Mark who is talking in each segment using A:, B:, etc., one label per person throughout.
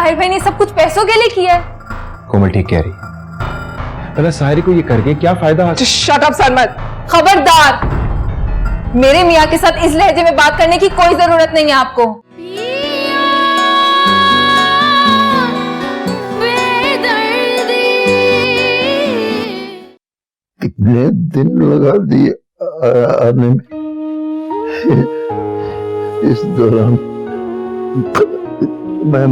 A: साहिर भाई ने सब कुछ पैसों के लिए किया है।
B: कोमल ठीक कह रही। अरे साहिर को ये करके क्या फायदा?
A: शट अप सरमद, खबरदार। मेरे मियाँ के साथ इस लहजे में बात करने की कोई जरूरत नहीं है आपको।
C: कितने दिन लगा दिए आने में, इस दौरान मैं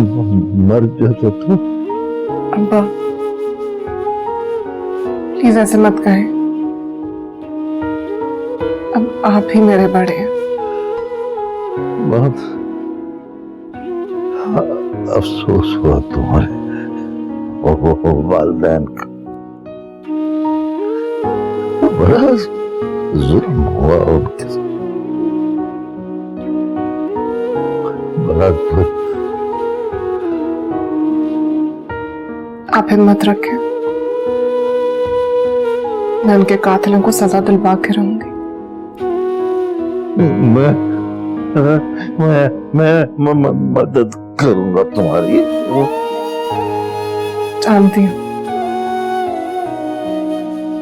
C: मर जाता था।
D: अब्बा प्लीज ऐसे मत कहें, अब आप ही मेरे बड़े हैं।
C: बहुत अफसोस हुआ तुम्हारे वालिदैन का, बड़ा जुल्म हुआ उनके साथ, बड़ा दुख।
D: आप हिम्मत रखें, मैं उनके कातिलों को सजा दिलवा के रहूंगी।
C: मैं मदद करूंगा तुम्हारी।
D: जानती हूँ,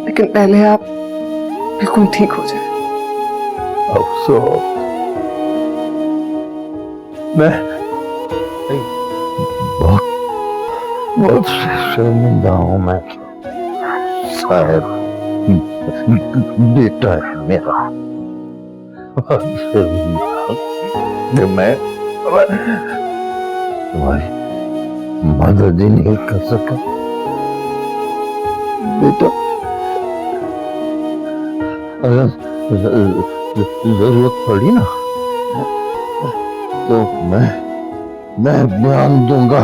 D: लेकिन पहले आप बिल्कुल ठीक हो जाए।
C: अफसोस, मैं बहुत शर्मिंदा हूं। मैं साहिर बेटा है मेरा, मैं तुम्हारी मदद ही नहीं कर सका बेटा। अगर जरूरत पड़ी ना तो मैं बयान दूंगा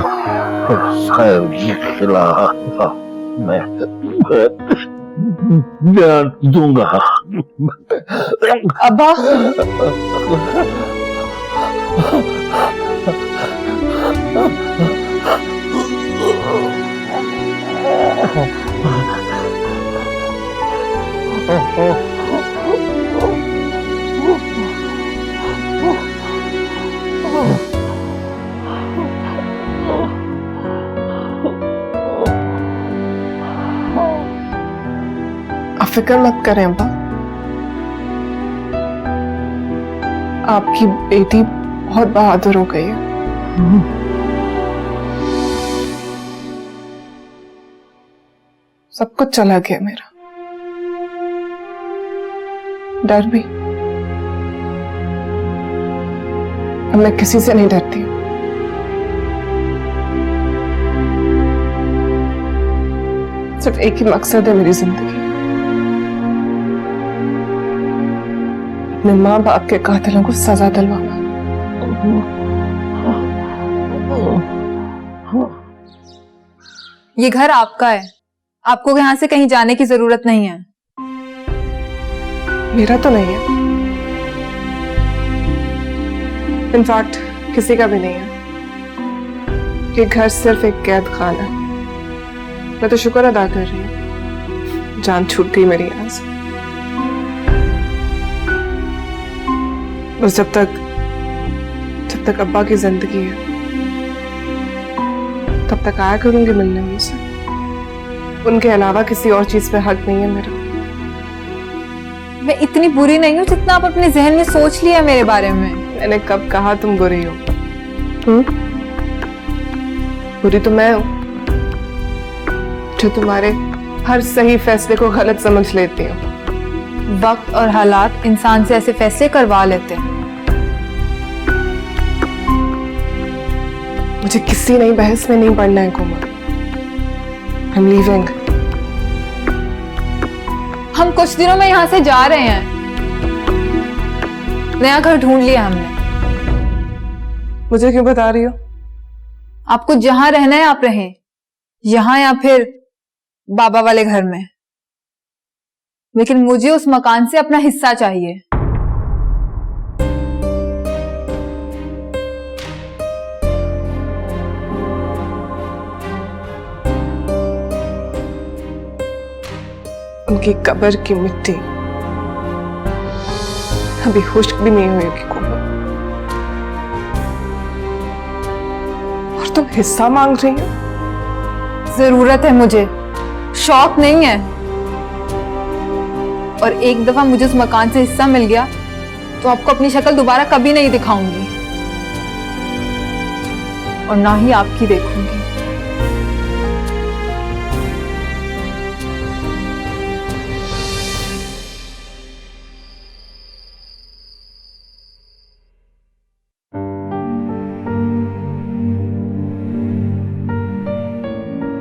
C: साहिर के खिलाफ, मैं बयान दूंगा।
D: अब्बा फिक्र मत करें अब्बा, आपकी बेटी बहुत बहादुर हो गई है। सब कुछ चला गया मेरा, डर भी। अब मैं किसी से नहीं डरती हूँ। सिर्फ एक ही मकसद है मेरी जिंदगी, अपने माँ बाप के कातिलों को सजा दिलवाना।
A: ये घर आपका है, आपको यहाँ से कहीं जाने की जरूरत नहीं है।
D: मेरा तो नहीं है, इनफैक्ट किसी का भी नहीं है। ये घर सिर्फ एक कैद खाना है। मैं तो शुक्र अदा कर रही हूँ, जान छूट गई मेरी यहाँ से। बस जब तक अब्बा की जिंदगी है तब तक आया करूंगी मिलने उनसे। उनके अलावा किसी और चीज पे हक नहीं है मेरा।
A: मैं इतनी बुरी नहीं हूँ जितना आप अपने जहन में सोच लिया मेरे बारे में।
D: मैंने कब कहा तुम बुरी हो? बुरी तो मैं हूं जो तुम्हारे हर सही फैसले को गलत समझ लेती हूँ।
A: वक्त और हालात इंसान से ऐसे फैसले करवा लेते हैं।
D: मुझे किसी नई बहस में नहीं पड़ना है कोमल। I'm leaving.
A: हम कुछ दिनों में यहाँ से जा रहे हैं। नया घर ढूंढ लिया हमने।
D: मुझे क्यों बता रही हो?
A: आपको जहां रहना है आप रहें, यहाँ या फिर बाबा वाले घर में, लेकिन मुझे उस मकान से अपना हिस्सा चाहिए।
D: उनकी कब्र की मिट्टी अभी खुश्क भी नहीं हुई कोमल, और तुम हिस्सा मांग रही हो?
A: जरूरत है मुझे, शौक नहीं है। और एक दफा मुझे उस मकान से हिस्सा मिल गया तो आपको अपनी शक्ल दोबारा कभी नहीं दिखाऊंगी और ना ही आपकी देखूंगी।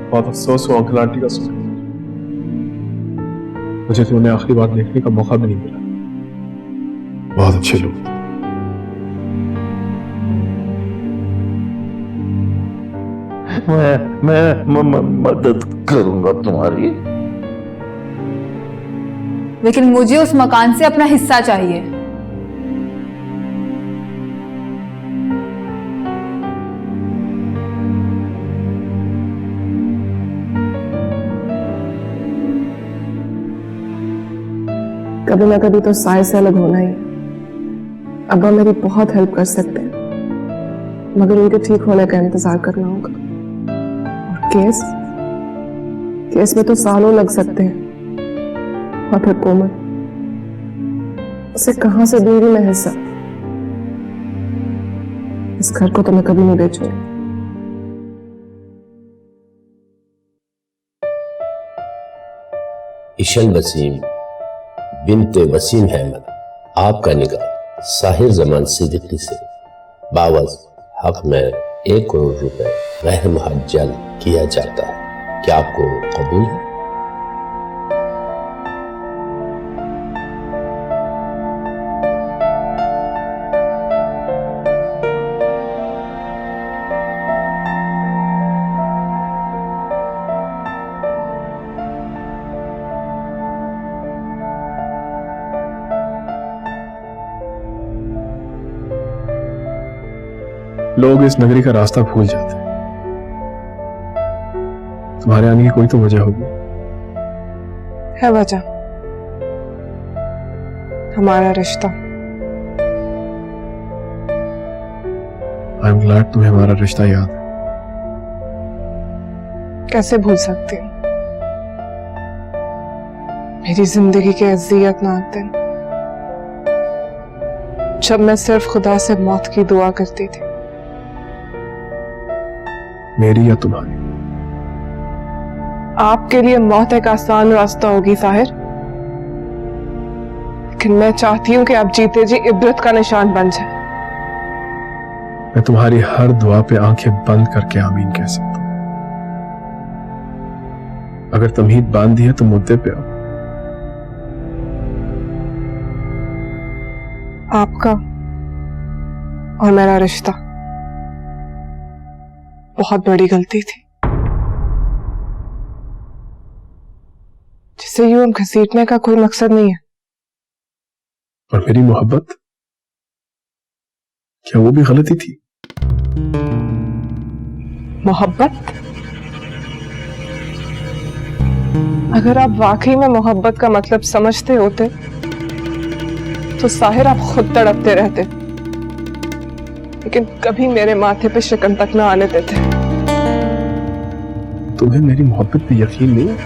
B: बहुत अफसोस हो अंकल आंटी का सुन, मुझे तो उन्हें आखिरी बार देखने का मौका भी नहीं मिला। बहुत अच्छे लोग थे।
C: मैं मदद करूंगा तुम्हारी।
A: लेकिन मुझे उस मकान से अपना हिस्सा चाहिए।
D: कभी ना कभी तो साय से अलग होना ही। अब्बा मेरी बहुत हेल्प कर सकते हैं, मगर उनके ठीक होने का इंतजार करना होगा। और केस में तो सालों लग सकते हैं। और फिर कोमल, उसे कहां से दूंगी मैं हिस्सा? इस घर को तो मैं कभी नहीं बेचूंगी।
E: इशल वसीम बिनते वसीम अहमद, आपका निकाह साहिर जमान सिद्दीकी से बावज हक में 1 करोड़ रुपए गैर मुहज्जल किया जाता है। क्या आपको कबूल है?
B: लोग इस नगरी का रास्ता भूल जाते हैं। तुम्हारे आने की कोई तो वजह होगी।
D: है वजह, हमारा रिश्ता।
B: आई एम ग्लैड तुम्हें हमारा रिश्ता याद है।
D: कैसे भूल सकती हूँ? मेरी जिंदगी के अज़ियतनाक दिन, जब मैं सिर्फ खुदा से मौत की दुआ करती थी।
B: मेरी या तुम्हारी?
D: आपके लिए मौत एक आसान रास्ता होगी साहिर, लेकिन मैं चाहती हूं कि आप जीते जी इबरत का निशान बन जाए।
B: मैं तुम्हारी हर दुआ पे आंखें बंद करके आमीन कह सकता हूं। अगर तमहीद बांध दी है तो मुद्दे पे आओ।
D: आपका और मेरा रिश्ता बहुत बड़ी गलती थी, जिसे यूं घसीटने का कोई मकसद नहीं है।
B: और मेरी मोहब्बत, क्या वो भी गलती थी?
D: मोहब्बत? अगर आप वाकई में मोहब्बत का मतलब समझते होते तो साहिर आप खुद तड़पते रहते, लेकिन कभी मेरे माथे पे शिकन तक ना आने देते।
B: तुम्हें मेरी मोहब्बत पे यकीन नहीं है?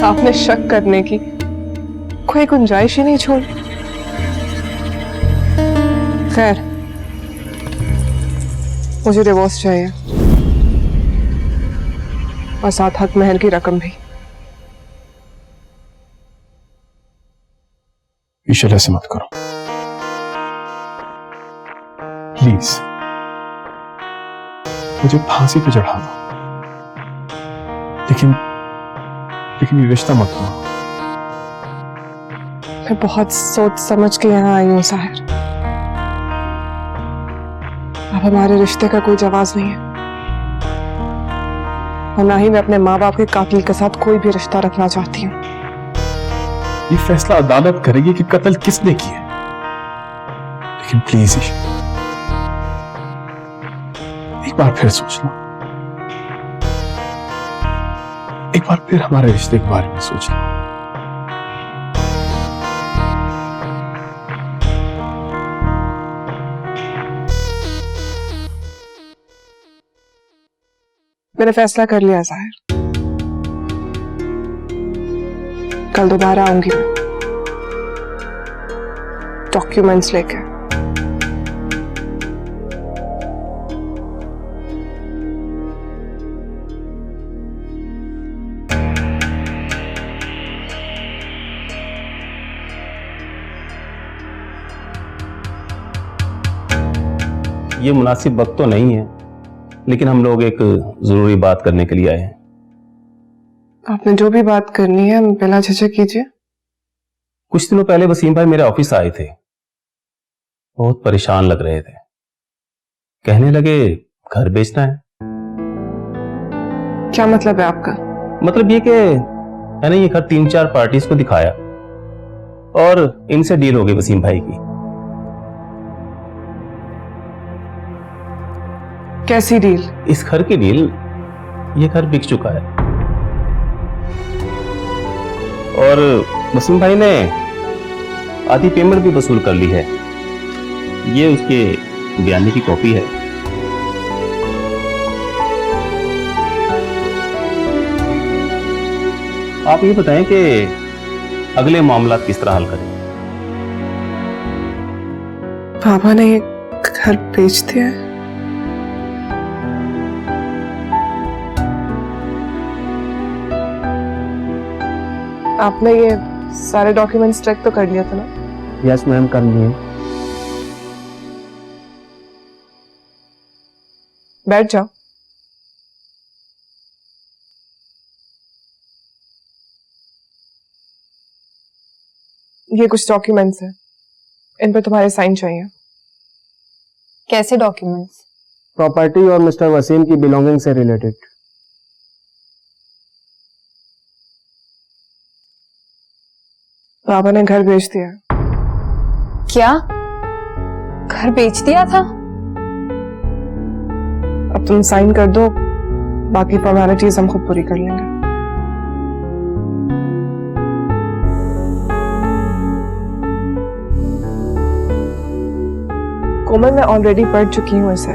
D: आपने शक करने की कोई गुंजाइश ही नहीं छोड़ी। खैर, मुझे डिवोर्स चाहिए और साथ हक महर की रकम भी।
B: ईशल, ऐसे मत करो प्लीज। मुझे फांसी पे चढ़ा दो, लेकिन ये रिश्ता मत तोड़ो।
D: मैं बहुत सोच समझ के यहाँ आई हूँ साहिर। अब हमारे रिश्ते का कोई जवाब नहीं है, और ना ही मैं अपने माँ बाप के कातिल के साथ कोई भी रिश्ता रखना चाहती हूँ।
B: ये फैसला अदालत करेगी कि कत्ल किसने किया, लेकिन प्लीज ईशल, एक बार फिर सोच लो। एक बार फिर हमारे रिश्ते के बारे में सोच लो।
D: मैंने फैसला कर लिया जाहिर, कल दोबारा आऊंगी मैं डॉक्यूमेंट्स लेके।
F: ये मुनासिब वक्त तो नहीं है, लेकिन हम लोग एक जरूरी बात करने के लिए आए हैं।
D: आपने जो भी बात करनी है बिना झिझक कीजिए।
F: कुछ दिनों पहले वसीम भाई मेरे ऑफिस आए थे, बहुत परेशान लग रहे थे। कहने लगे घर बेचना है।
D: क्या मतलब है आपका?
F: मतलब ये कि मैंने ये घर 3-4 पार्टीज को दिखाया और इनसे डील हो गई वसीम भाई की।
D: कैसी डील?
F: इस घर की डील, ये घर बिक चुका है और वसीम भाई ने आधी पेमेंट भी वसूल कर ली है। ये उसके बयानी की कॉपी है। आप ये बताएं कि अगले मामला किस तरह हल करें।
D: पापा ने ये घर बेच दिया है? आपने ये सारे डॉक्यूमेंट्स चेक तो कर लिया था ना?
G: यस मैम, कर लिए।
D: बैठ जाओ। ये कुछ डॉक्यूमेंट्स हैं, इन पर तुम्हारे साइन चाहिए।
A: कैसे डॉक्यूमेंट्स?
G: प्रॉपर्टी और मिस्टर वसीम की बिलोंगिंग से रिलेटेड।
D: पापा ने घर बेच दिया।
A: क्या? घर बेच दिया था?
D: अब तुम साइन कर दो, बाकी फॉर्मेलिटीज हम खुद पूरी कर लेंगे। कोमल, मैं ऑलरेडी पढ़ चुकी हूँ इसे।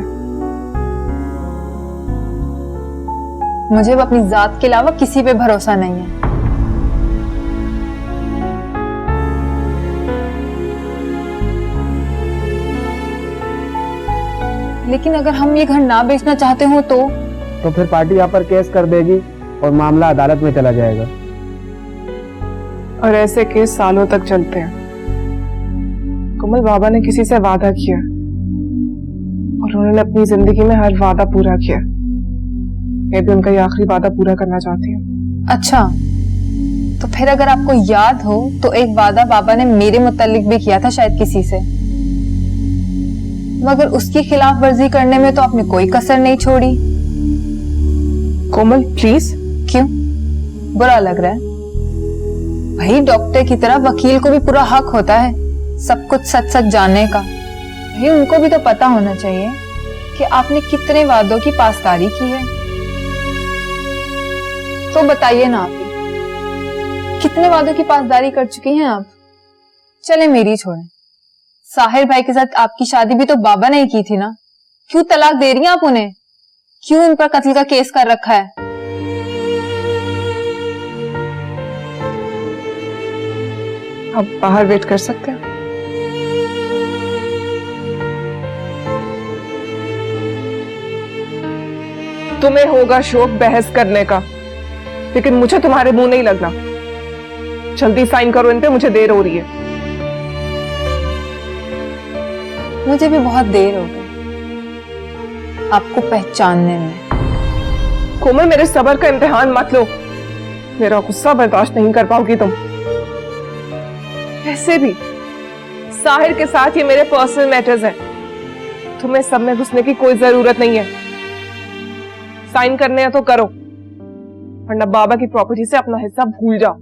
A: मुझे अब अपनी जात के अलावा किसी पे भरोसा नहीं है। लेकिन अगर हम ये घर ना बेचना चाहते हो तो
G: फिर पार्टी यहाँ पर केस कर देगी और मामला अदालत में चला जाएगा।
D: और ऐसे केस सालों तक चलते हैं। कोमल, बाबा ने किसी से वादा किया और उन्होंने अपनी जिंदगी में हर वादा पूरा किया। मैं भी उनका ये आखिरी वादा पूरा करना चाहती हूँ।
A: अच्छा, तो फिर अगर आपको याद हो तो एक वादा बाबा ने मेरे मुतालिक भी किया था शायद किसी से, मगर उसकी खिलाफ वर्जी करने में तो आपने कोई कसर नहीं छोड़ी।
D: कोमल प्लीज।
A: क्यों बुरा लग रहा है? भाई डॉक्टर की तरह वकील को भी पूरा हक होता है सब कुछ सच सच जानने का। भाई उनको भी तो पता होना चाहिए कि आपने कितने वादों की पासदारी की है। तो बताइए ना, आप कितने वादों की पासदारी कर चुकी हैं आप? चले मेरी छोड़ें, साहिर भाई के साथ आपकी शादी भी तो बाबा ने ही की थी ना। क्यों तलाक दे रही हैं आप उन्हें? क्यों उन पर कत्ल का केस कर रखा है?
D: आप बाहर वेट कर सकते हैं? तुम्हें होगा शौक बहस करने का, लेकिन मुझे तुम्हारे मुंह नहीं लगना। जल्दी साइन करो इन पे, मुझे देर हो रही है।
A: मुझे भी बहुत देर हो गई आपको पहचानने में।
D: कोमल, मेरे सब्र का इम्तिहान मत लो। मेरा गुस्सा बर्दाश्त नहीं कर पाओगी तुम। वैसे भी साहिर के साथ ये मेरे पर्सनल मैटर्स हैं, तुम्हें सब में घुसने की कोई जरूरत नहीं है। साइन करने हैं तो करो, वरना बाबा की प्रॉपर्टी से अपना हिस्सा भूल जाओ।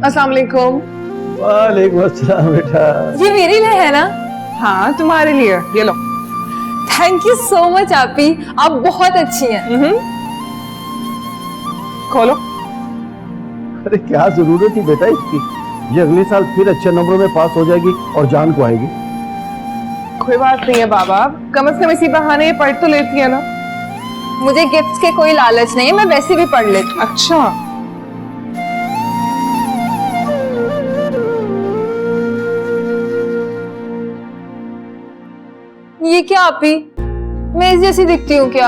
D: अस्सलाम वालेकुम।
C: वालेकुम अस्सलाम बेटा।
A: ये मेरे लिए है ना?
D: हाँ तुम्हारे लिए, ये लो।
A: थैंक यू सो मच आपी, आप बहुत अच्छी हैं।
D: खोलो।
C: अरे क्या जरूरत थी बेटा इसकी, ये अगले साल फिर अच्छे नंबरों में पास हो जाएगी और जान को आएगी।
D: कोई बात नहीं है बाबा, कम से कम इसी बहाने ये पढ़ तो लेती है ना।
A: मुझे गिफ्ट्स के कोई लालच नहीं है, मैं वैसे भी पढ़ लेती हूँ।
D: अच्छा,
A: ये क्या आपी, मैं इस जैसी दिखती हूँ क्या?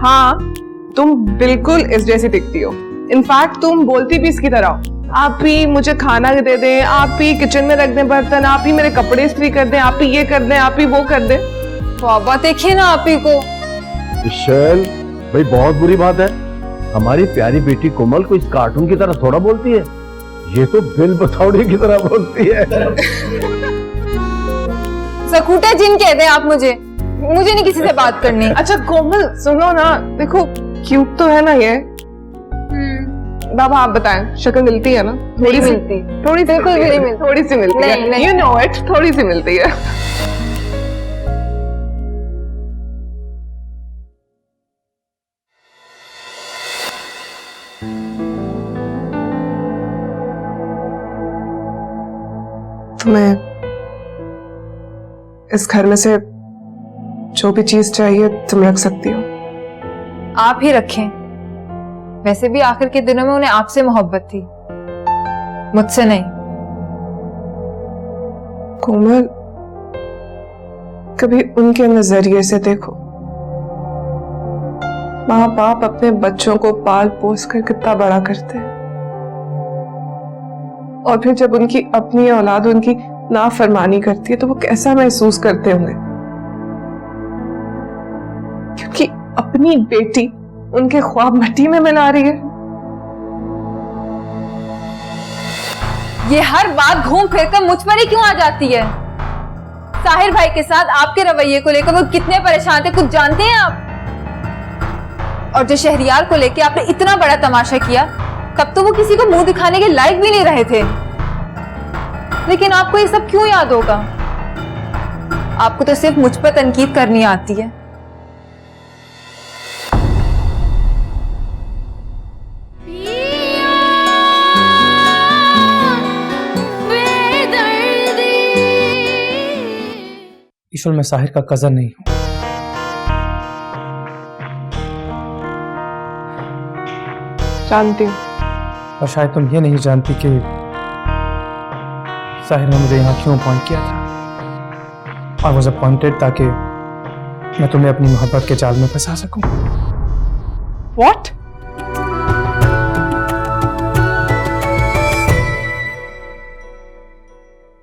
D: हाँ तुम बिल्कुल इस जैसी दिखती हो। इनफैक्ट तुम बोलती भी इसकी तरह हो। आप ही मुझे खाना दे दें, आप ही किचन में रख दें बर्तन, आप ही मेरे कपड़े इस्त्री कर दें, आप ही ये कर दें, आप ही वो कर दें।
A: बाबा देखिए ना आपी को।
C: विशाल भाई बहुत बुरी बात है, हमारी प्यारी बेटी कोमल को इस कार्टून की तरह थोड़ा बोलती है, ये तो बिल बथौड़ी की तरह बोलती है।
A: सकूटा जिन कहते हैं आप मुझे नहीं किसी से बात करनी।
D: अच्छा कोमल सुनो ना, देखो क्यूट तो है ना ये। बाबा आप बताएं, शक्ल मिलती है ना?
A: नहीं मिलती,
D: थोड़ी सी
A: बिल्कुल भी नहीं मिलती।
D: थोड़ी सी मिलती है,
A: नहीं।
D: यू नो इट, थोड़ी सी मिलती है। तुम्हें इस घर में से जो भी चीज चाहिए तुम रख सकती हो।
A: आप ही रखें, वैसे भी आखिर के दिनों में उन्हें आपसे मोहब्बत थी, मुझसे नहीं।
D: कोमल कभी उनके नजरिए से देखो, माँ बाप अपने बच्चों को पाल पोस कर कितना बड़ा करते हैं, और फिर जब उनकी अपनी औलाद उनकी नाफरमानी करती है तो वो कैसा महसूस करते होंगे, क्योंकि अपनी बेटी उनके ख्वाब मिट्टी में मिला रही है।
A: ये हर बात घूम फिर कर मुझ पर ही क्यों आ जाती है? साहिर भाई के साथ आपके रवैये को लेकर वो कितने परेशान थे कुछ जानते हैं आप? और जो शहरियार को लेकर आपने इतना बड़ा तमाशा किया, तब तो वो किसी को मुंह दिखाने के लायक भी नहीं रहे थे, लेकिन आपको ये सब क्यों याद होगा? आपको तो सिर्फ मुझ पर तनकीद करनी आती है।
H: ईश्वर, मैं साहिर का कजन नहीं हूं,
D: जानती हूँ।
H: और शायद तुम ये नहीं जानती कि साहिर ने मुझे यहाँ क्यों अपॉइंट किया था। आई वॉज अपॉइंटेड ताकि मैं तुम्हें अपनी मोहब्बत के जाल में फंसा सकूं।
D: What?